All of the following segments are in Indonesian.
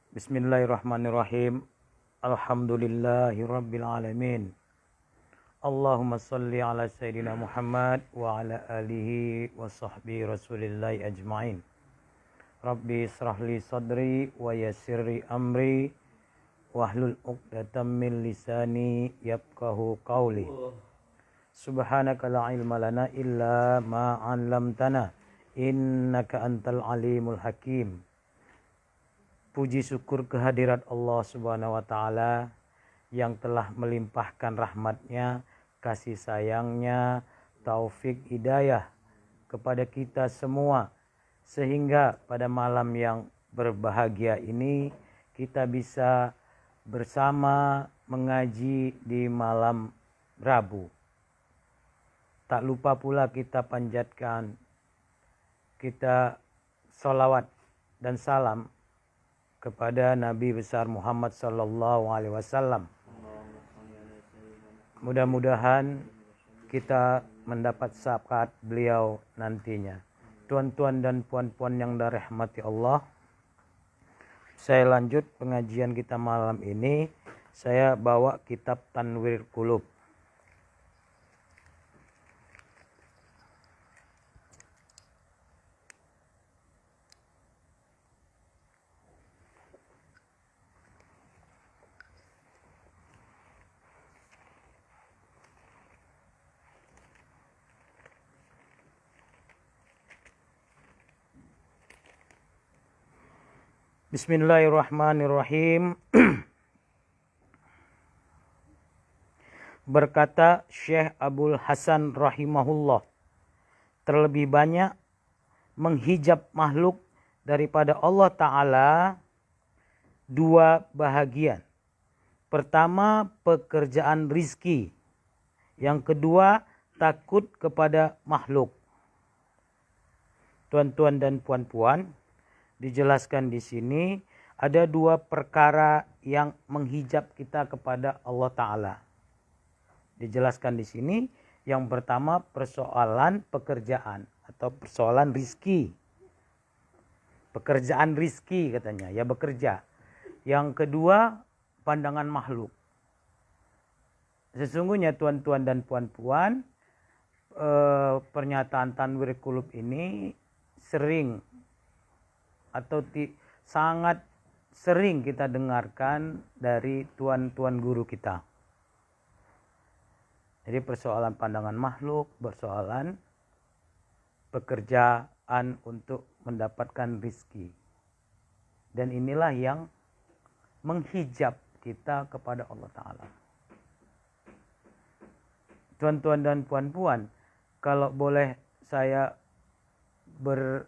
Bismillahirrahmanirrahim. Alhamdulillahirabbil alamin. Allahumma shalli ala sayyidina Muhammad wa ala alihi wa sahbihi rasulillahi ajmain. Rabbi israh li sadri wa yassirli amri wahlul 'uqdatam min lisani yafqahu qawli. Subhanaka la ilma lana illa ma 'allamtana innaka antal alimul hakim. Puji syukur kehadirat Allah Subhanahu wa Ta'ala yang telah melimpahkan rahmatnya, kasih sayangnya, taufik hidayah kepada kita semua, sehingga pada malam yang berbahagia ini kita bisa bersama mengaji di malam Rabu. Tak lupa pula kita panjatkan, kita sholawat dan salam kepada Nabi besar Muhammad sallallahu alaihi wasallam. Mudah-mudahan kita mendapat syafaat beliau nantinya. Tuan-tuan dan puan-puan yang dirahmati Allah, saya lanjut pengajian kita malam ini. Saya bawa kitab Tanwir Qulub. Bismillahirrahmanirrahim. Berkata Syekh Abdul Hasan rahimahullah, terlebih banyak menghijab makhluk daripada Allah Ta'ala dua bahagian. Pertama, pekerjaan rizki. Yang kedua, takut kepada makhluk. Tuan-tuan dan puan-puan, dijelaskan di sini ada dua perkara yang menghijab kita kepada Allah Ta'ala. Dijelaskan di sini, yang pertama persoalan pekerjaan atau persoalan rizki. Pekerjaan rizki katanya, ya bekerja. Yang kedua pandangan makhluk. Sesungguhnya tuan-tuan dan puan-puan, pernyataan Tanwir Qulub ini sering atau sangat sering kita dengarkan dari tuan-tuan guru kita. Jadi persoalan pandangan makhluk, persoalan pekerjaan untuk mendapatkan rizki. Dan inilah yang menghijab kita kepada Allah Ta'ala. Tuan-tuan dan puan-puan, kalau boleh saya bercerita,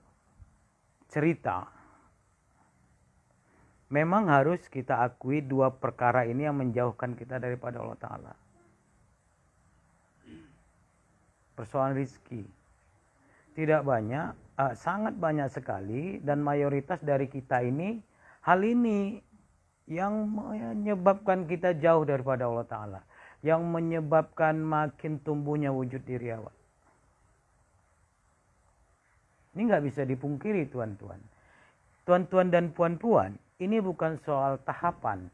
memang harus kita akui dua perkara ini yang menjauhkan kita daripada Allah Ta'ala. Persoalan rizki. Tidak banyak, sangat banyak sekali, dan mayoritas dari kita ini, hal ini yang menyebabkan kita jauh daripada Allah Ta'ala. Yang menyebabkan makin tumbuhnya wujud diriawan. Ini nggak bisa dipungkiri tuan-tuan. Tuan-tuan dan puan-puan, ini bukan soal tahapan.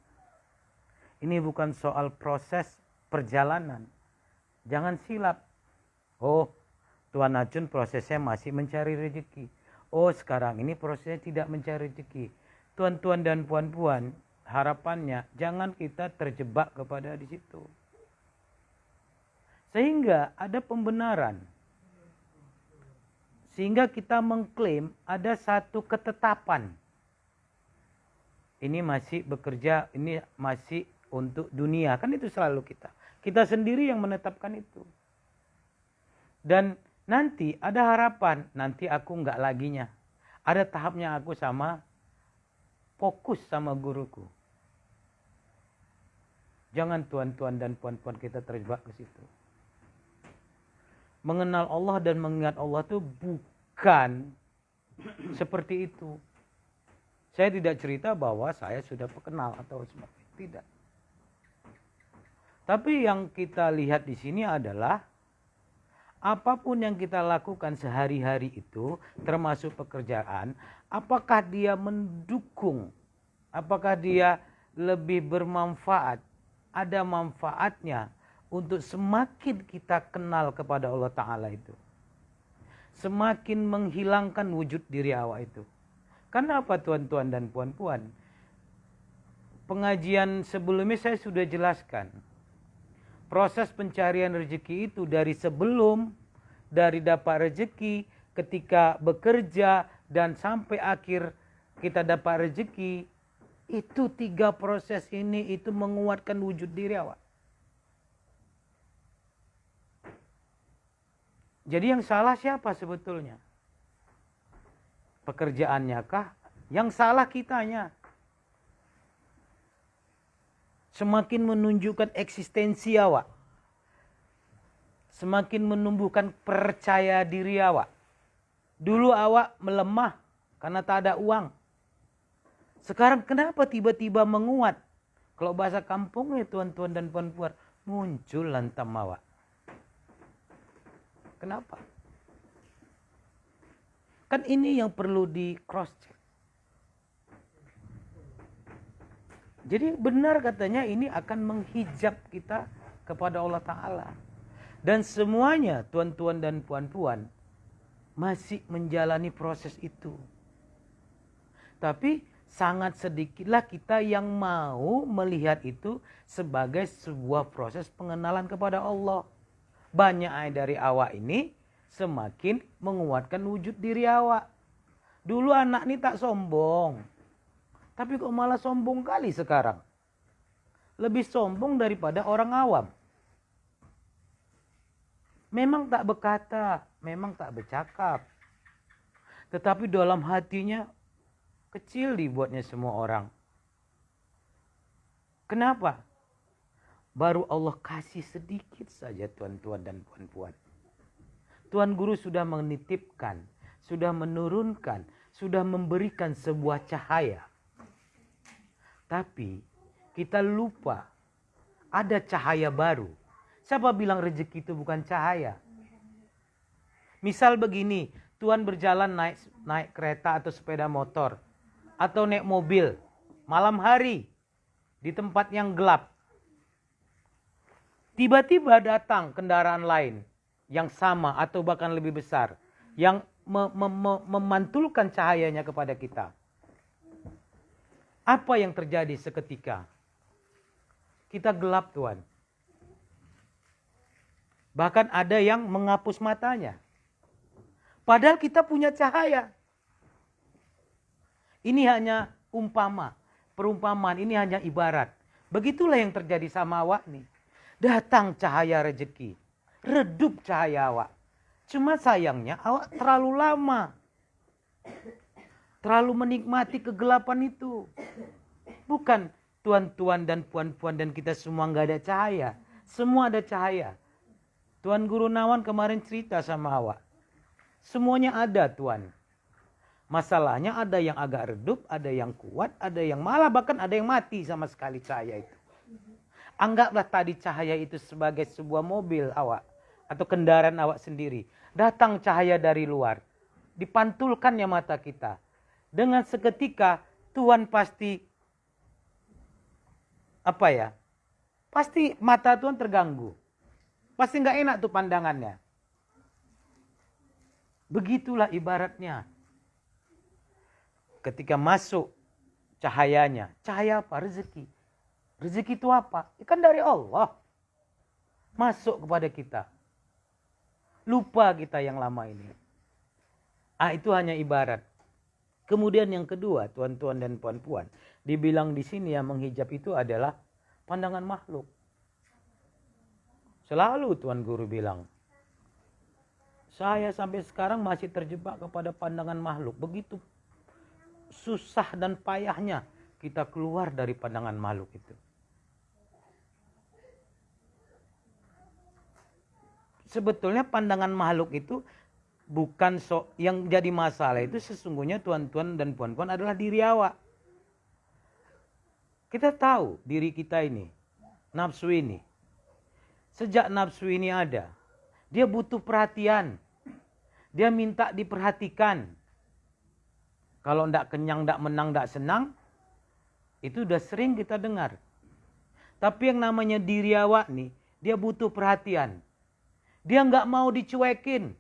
Ini bukan soal proses perjalanan. Jangan silap. Oh, Tuan Acun prosesnya masih mencari rezeki. Oh, sekarang ini prosesnya tidak mencari rezeki. Tuan-tuan dan puan-puan, harapannya jangan kita terjebak kepada di situ. Sehingga ada pembenaran. Sehingga kita mengklaim ada satu ketetapan. Ini masih bekerja, ini masih untuk dunia. Kan itu selalu kita. Kita sendiri yang menetapkan itu. Dan nanti ada harapan, nanti aku enggak laginya. Ada tahapnya aku fokus sama guruku. Jangan tuan-tuan dan puan-puan kita terjebak ke situ. Mengenal Allah dan mengingat Allah itu bukan seperti itu. Saya tidak cerita bahwa saya sudah kenal atau seperti itu. Tidak. Tapi yang kita lihat di sini adalah apapun yang kita lakukan sehari-hari itu, termasuk pekerjaan, apakah dia mendukung Apakah dia lebih bermanfaat? Ada manfaatnya untuk semakin kita kenal kepada Allah Ta'ala itu. Semakin menghilangkan wujud diri awak itu. Kenapa tuan-tuan dan puan-puan? Pengajian sebelumnya saya sudah jelaskan. Proses pencarian rezeki itu dari sebelum, dari dapat rezeki, ketika bekerja, dan sampai akhir kita dapat rezeki. Itu 3 proses ini itu menguatkan wujud diri awak. Jadi yang salah siapa sebetulnya? Pekerjaannya kah? Yang salah kitanya. Semakin menunjukkan eksistensi awak. Semakin menumbuhkan percaya diri awak. Dulu awak melemah karena tak ada uang. Sekarang kenapa tiba-tiba menguat? Kalau bahasa kampungnya tuan-tuan dan puan-puan, muncul lantam awak. Kenapa? Kan ini yang perlu di cross check. Jadi benar katanya ini akan menghijab kita kepada Allah Ta'ala. Dan semuanya tuan-tuan dan puan-puan masih menjalani proses itu. Tapi sangat sedikitlah kita yang mau melihat itu sebagai sebuah proses pengenalan kepada Allah. Banyak dari awak ini semakin menguatkan wujud diri awak. Dulu anak ini tak sombong. Tapi kok malah sombong kali sekarang. Lebih sombong daripada orang awam. Memang tak berkata, memang tak bercakap. Tetapi dalam hatinya kecil dibuatnya semua orang. Kenapa? Baru Allah kasih sedikit saja tuan-tuan dan puan-puan. Tuan Guru sudah menitipkan, sudah menurunkan, sudah memberikan sebuah cahaya. Tapi kita lupa ada cahaya baru. Siapa bilang rezeki itu bukan cahaya? Misal begini, Tuan berjalan naik kereta atau sepeda motor. Atau naik mobil malam hari di tempat yang gelap. Tiba-tiba datang kendaraan lain yang sama atau bahkan lebih besar. Yang memantulkan cahayanya kepada kita. Apa yang terjadi seketika? Kita gelap Tuan. Bahkan ada yang menghapus matanya. Padahal kita punya cahaya. Ini hanya perumpamaan, ini hanya ibarat. Begitulah yang terjadi sama awak nih. Datang cahaya rezeki, redup cahaya awak. Cuma sayangnya awak terlalu lama. Terlalu menikmati kegelapan itu. Bukan tuan-tuan dan puan-puan dan kita semua nggak ada cahaya. Semua ada cahaya. Tuan Guru Nawan kemarin cerita sama awak. Semuanya ada Tuan. Masalahnya ada yang agak redup, ada yang kuat, ada yang malah bahkan ada yang mati sama sekali cahaya itu. Anggaplah tadi cahaya itu sebagai sebuah mobil awak atau kendaraan awak sendiri. Datang cahaya dari luar. Dipantulkannya mata kita. Dengan seketika Tuhan pasti pasti mata Tuhan terganggu. Pasti nggak enak tuh pandangannya. Begitulah ibaratnya. Ketika masuk cahayanya. Cahaya apa? Rezeki. Rezeki itu apa? Kan dari Allah. Masuk kepada kita. Lupa kita yang lama ini. Itu hanya ibarat. Kemudian yang kedua, tuan-tuan dan puan-puan. Dibilang di sini yang menghijab itu adalah pandangan makhluk. Selalu Tuan Guru bilang. Saya sampai sekarang masih terjebak kepada pandangan makhluk. Begitu susah dan payahnya kita keluar dari pandangan makhluk itu. Sebetulnya pandangan makhluk itu bukan yang jadi masalah itu sesungguhnya tuan-tuan dan puan-puan adalah diri awak. Kita tahu diri kita ini, nafsu ini. Sejak nafsu ini ada, dia butuh perhatian. Dia minta diperhatikan. Kalau ndak kenyang, ndak menang, ndak senang, Itu udah sering kita dengar. Tapi yang namanya diri awak nih, dia butuh perhatian. Dia nggak mau dicuekin.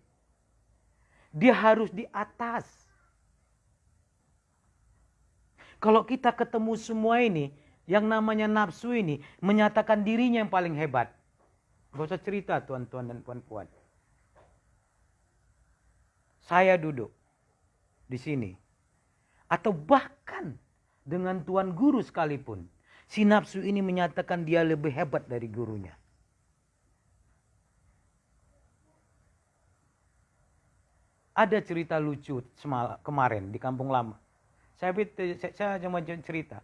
Dia harus di atas. Kalau kita ketemu semua ini, yang namanya nafsu ini, menyatakan dirinya yang paling hebat. Gak usah cerita tuan-tuan dan puan-puan. Saya duduk di sini. Atau bahkan dengan tuan guru sekalipun. Si nafsu ini menyatakan dia lebih hebat dari gurunya. Ada cerita lucu kemarin di Kampung Lama. Saya cuma cerita.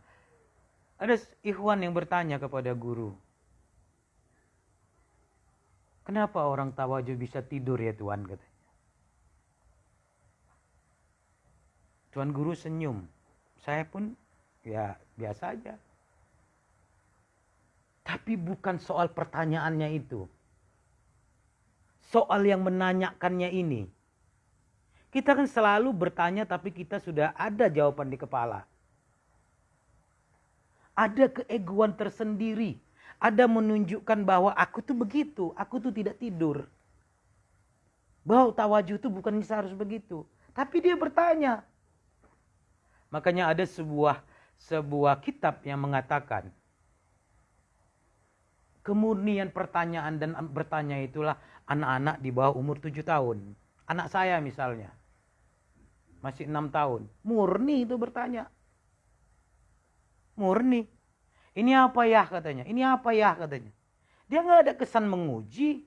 Ada ikhwan yang bertanya kepada guru. Kenapa orang tawajuh bisa tidur ya Tuan? Katanya. Tuan guru senyum. Saya pun ya biasa aja. Tapi bukan soal pertanyaannya itu. Soal yang menanyakannya ini. Kita kan selalu bertanya tapi kita sudah ada jawaban di kepala. Ada keegoan tersendiri. Ada menunjukkan bahwa aku tuh begitu. Aku tuh tidak tidur. Bahwa tawajuh itu bukan harus begitu. Tapi dia bertanya. Makanya ada sebuah kitab yang mengatakan. Kemurnian pertanyaan dan bertanya itulah anak-anak di bawah umur 7 tahun. Anak saya misalnya. Masih 6 tahun. Murni itu bertanya. Murni. Ini apa ya katanya. Ini apa ya katanya. Dia nggak ada kesan menguji.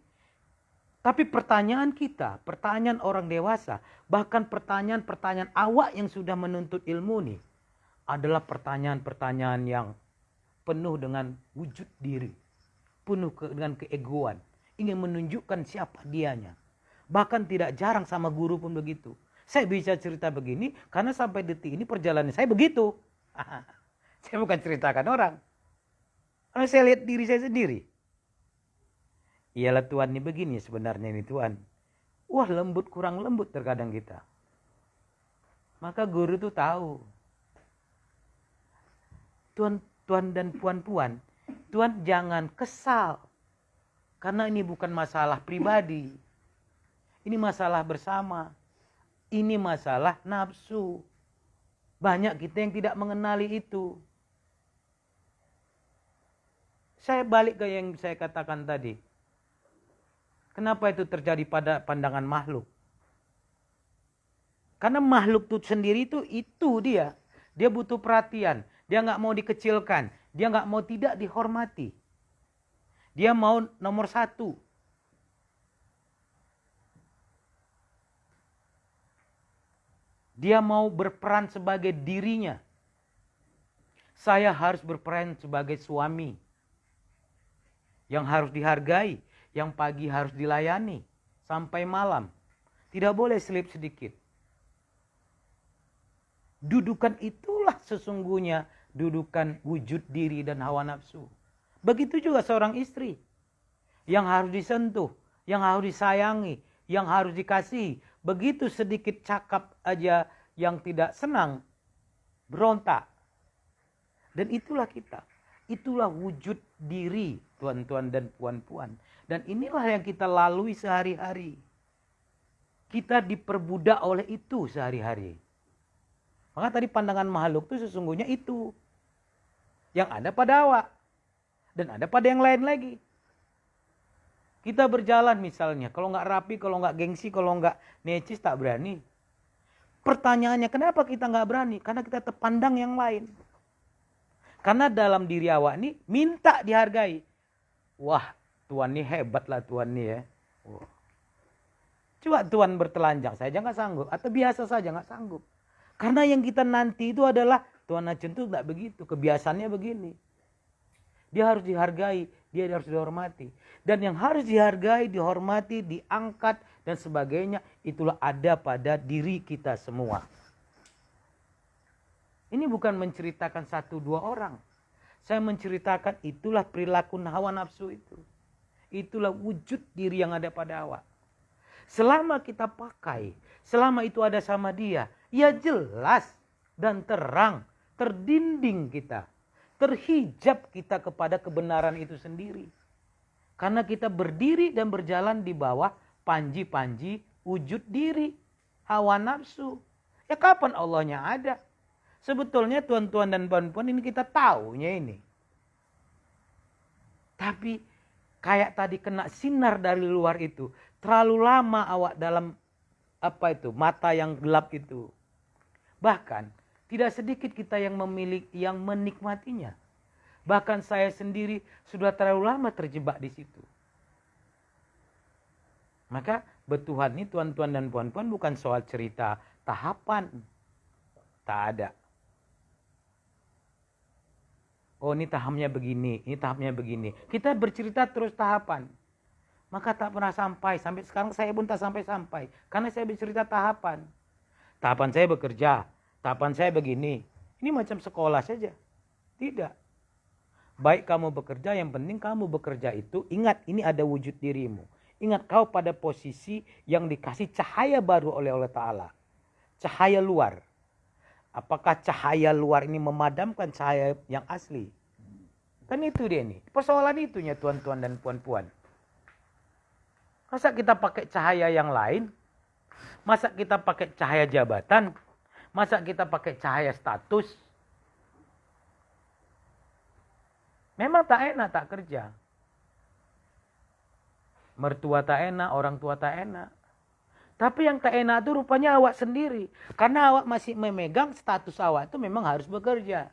Tapi pertanyaan kita. Pertanyaan orang dewasa. Bahkan pertanyaan-pertanyaan awak yang sudah menuntut ilmu nih. Adalah pertanyaan-pertanyaan yang penuh dengan wujud diri. Penuh dengan keegoan. Ingin menunjukkan siapa dianya. Bahkan tidak jarang sama guru pun begitu. Saya bisa cerita begini karena sampai detik ini perjalanan saya begitu. Saya bukan ceritakan orang. Karena saya lihat diri saya sendiri. Iyalah Tuhan ini begini sebenarnya ini Tuhan. Wah lembut kurang lembut terkadang kita. Maka guru itu tahu. Tuan dan puan-puan. Tuan jangan kesal. Karena ini bukan masalah pribadi. Ini masalah bersama. Ini masalah nafsu. Banyak kita yang tidak mengenali itu. Saya balik ke yang saya katakan tadi. Kenapa itu terjadi pada pandangan makhluk? Karena makhluk itu sendiri itu dia. Dia butuh perhatian. Dia nggak mau dikecilkan. Dia nggak mau tidak dihormati. Dia mau nomor 1. Dia mau berperan sebagai dirinya. Saya harus berperan sebagai suami. Yang harus dihargai. Yang pagi harus dilayani. Sampai malam. Tidak boleh selip sedikit. Dudukan itulah sesungguhnya. Dudukan wujud diri dan hawa nafsu. Begitu juga seorang istri. Yang harus disentuh. Yang harus disayangi. Yang harus dikasihi. Begitu sedikit cakap aja yang tidak senang, berontak. Dan itulah kita. Itulah wujud diri tuan-tuan dan puan-puan. Dan inilah yang kita lalui sehari-hari. Kita diperbudak oleh itu sehari-hari. Maka tadi pandangan makhluk itu sesungguhnya itu. Yang ada pada awak. Dan ada pada yang lain lagi. Kita berjalan misalnya, kalau nggak rapi, kalau nggak gengsi, kalau nggak necis tak berani. Pertanyaannya kenapa kita nggak berani? Karena kita terpandang yang lain. Karena dalam diri awak ini minta dihargai. Wah, Tuhan ini hebat lah Tuhan ini ya. Wah. Coba Tuhan bertelanjang saja nggak sanggup. Atau biasa saja nggak sanggup. Karena yang kita nanti itu adalah Tuhan Aceh itu nggak begitu. Kebiasaannya begini. Dia harus dihargai, dia harus dihormati. Dan yang harus dihargai, dihormati, diangkat, dan sebagainya, itulah ada pada diri kita semua. Ini bukan menceritakan 1-2 orang. Saya menceritakan itulah perilaku hawa nafsu itu. Itulah wujud diri yang ada pada awak. Selama kita pakai, selama itu ada sama dia, ya jelas dan terang, terdinding kita. terhijab kita kepada kebenaran itu sendiri. Karena kita berdiri dan berjalan di bawah panji-panji wujud diri, hawa nafsu. Ya kapan Allahnya ada? Sebetulnya tuan-tuan dan puan-puan ini kita taunya ini. Tapi kayak tadi kena sinar dari luar itu. Terlalu lama awak dalam mata yang gelap itu. Bahkan tidak sedikit kita yang yang menikmatinya. Bahkan saya sendiri sudah terlalu lama terjebak di situ. Maka bertuhan ini tuan-tuan dan puan-puan bukan soal cerita tahapan. Tak ada. Oh ini tahamnya begini, ini tahapnya begini. Kita bercerita terus tahapan. Maka tak pernah sampai. Sampai sekarang saya pun tak sampai-sampai. Karena saya bercerita tahapan. Tahapan saya bekerja. Tahapan saya begini. Ini macam sekolah saja. Tidak. Baik kamu bekerja, yang penting kamu bekerja itu. Ingat ini ada wujud dirimu. Ingat kau pada posisi yang dikasih cahaya baru oleh Allah Ta'ala. Cahaya luar. Apakah cahaya luar ini memadamkan cahaya yang asli? Kan itu dia nih. Persoalan itunya tuan-tuan dan puan-puan. Masa kita pakai cahaya yang lain? Masa kita pakai cahaya jabatan? Masa kita pakai cahaya status? Memang tak enak tak kerja. Mertua tak enak, orang tua tak enak. Tapi yang tak enak itu rupanya awak sendiri. Karena awak masih memegang status awak itu memang harus bekerja.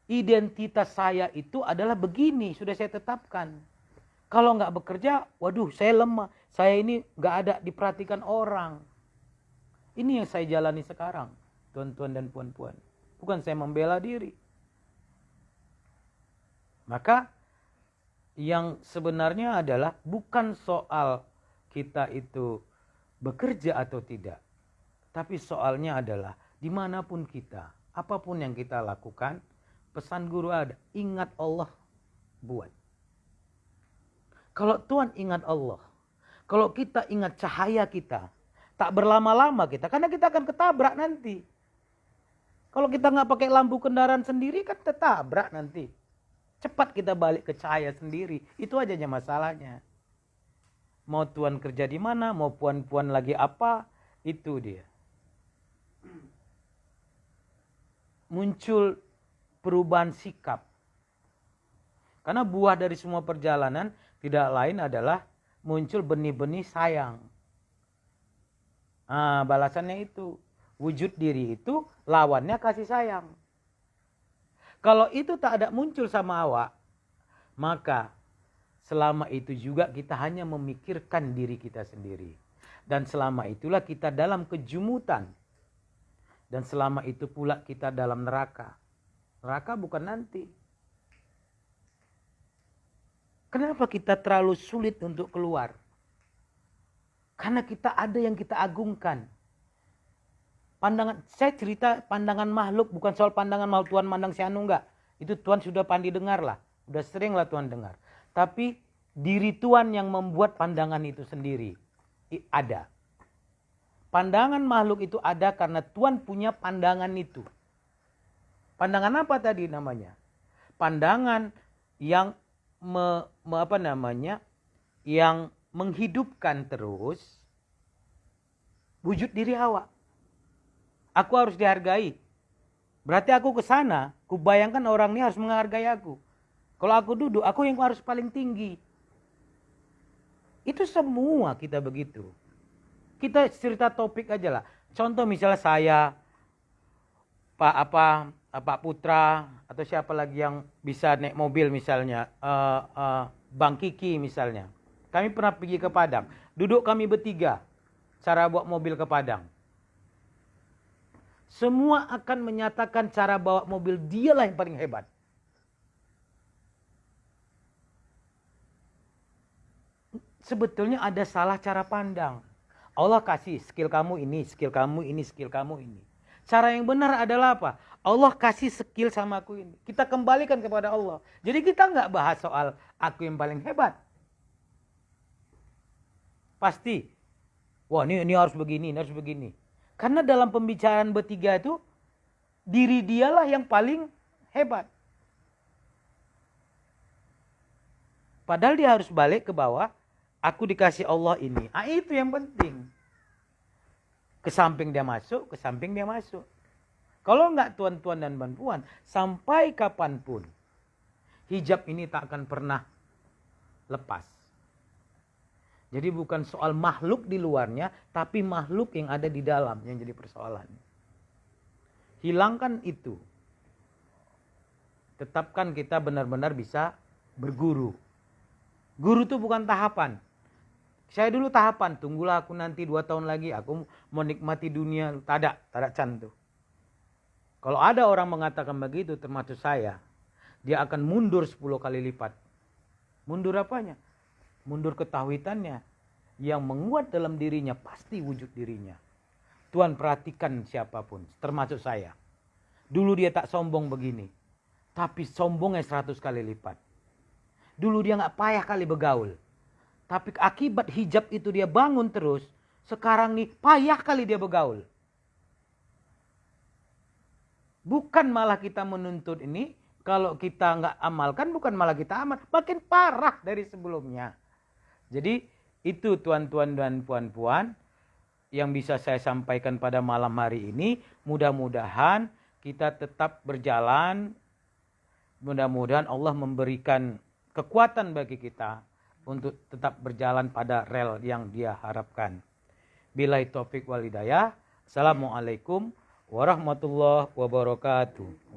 Identitas saya itu adalah begini, sudah saya tetapkan. Kalau nggak bekerja, waduh saya lemah. Saya ini nggak ada diperhatikan orang. Ini yang saya jalani sekarang, tuan-tuan dan puan-puan. Bukan saya membela diri. Maka yang sebenarnya adalah bukan soal kita itu bekerja atau tidak. Tapi soalnya adalah dimanapun kita, apapun yang kita lakukan, pesan guru ada, ingat Allah buat. Kalau Tuhan ingat Allah, kalau kita ingat cahaya kita, tak berlama-lama kita, karena kita akan ketabrak nanti. Kalau kita nggak pakai lampu kendaraan sendiri kan tertabrak nanti. Cepat kita balik ke cahaya sendiri, itu aja masalahnya. Mau tuan kerja di mana, mau puan-puan lagi apa, itu dia. Muncul perubahan sikap. Karena buah dari semua perjalanan tidak lain adalah muncul benih-benih sayang. Balasannya itu. Wujud diri itu lawannya kasih sayang. Kalau itu tak ada muncul sama awak, maka selama itu juga kita hanya memikirkan diri kita sendiri. Dan selama itulah kita dalam kejumutan. Dan selama itu pula kita dalam neraka. Neraka bukan nanti. Kenapa kita terlalu sulit untuk keluar? Karena kita ada yang kita agungkan. Saya cerita pandangan makhluk, bukan soal pandangan makhluk Tuhan mandang si anu enggak. Itu Tuhan sudah pandai dengar lah. Udah sering lah Tuhan dengar. Tapi diri Tuhan yang membuat pandangan itu sendiri. Ada. Pandangan makhluk itu ada karena Tuhan punya pandangan itu. Pandangan apa tadi namanya? Pandangan yang yang menghidupkan terus wujud diri awak. Aku harus dihargai. Berarti aku ke sana, ku bayangkan orang ini harus menghargai aku. Kalau aku duduk, aku yang harus paling tinggi. Itu semua kita begitu. Kita cerita topik aja lah. Contoh misalnya saya, Pak Putra, atau siapa lagi yang bisa naik mobil misalnya, Bang Kiki misalnya. Kami pernah pergi ke Padang. Duduk kami bertiga, cara bawa mobil ke Padang. Semua akan menyatakan cara bawa mobil dialah yang paling hebat. Sebetulnya ada salah cara pandang. Allah kasih skill kamu ini, skill kamu ini, skill kamu ini. Cara yang benar adalah apa? Allah kasih skill sama aku ini. Kita kembalikan kepada Allah. Jadi kita nggak bahas soal aku yang paling hebat. Pasti. Wah ini harus begini, ini harus begini. Karena dalam pembicaraan bertiga itu, diri dialah yang paling hebat. Padahal dia harus balik ke bawah, aku dikasih Allah ini. Itu yang penting. Ke samping dia masuk, ke samping dia masuk. Kalau enggak tuan-tuan dan puan-puan, sampai kapanpun hijab ini tak akan pernah lepas. Jadi bukan soal makhluk di luarnya, tapi makhluk yang ada di dalam yang jadi persoalan. Hilangkan itu. Tetapkan kita benar-benar bisa berguru. Guru itu bukan tahapan. Saya dulu tahapan, tunggulah aku nanti 2 tahun lagi, aku mau nikmati dunia. Tak ada can tuh. Kalau ada orang mengatakan begitu, termasuk saya, dia akan mundur 10 kali lipat. Mundur apanya? Mundur ketauhidannya. Yang menguat dalam dirinya, pasti wujud dirinya. Tuhan perhatikan siapapun, termasuk saya. Dulu dia tak sombong begini, tapi sombongnya 100 kali lipat. Dulu dia gak payah kali begaul. Tapi akibat hijab itu dia bangun terus. Sekarang nih payah kali dia begaul. Bukan malah kita menuntut ini. Kalau kita gak amalkan bukan malah kita amal. Makin parah dari sebelumnya. Jadi itu tuan-tuan dan puan-puan. Yang bisa saya sampaikan pada malam hari ini. Mudah-mudahan kita tetap berjalan. Mudah-mudahan Allah memberikan kekuatan bagi kita untuk tetap berjalan pada rel yang dia harapkan. Billahi taufik wal hidayah. Assalamualaikum warahmatullahi wabarakatuh.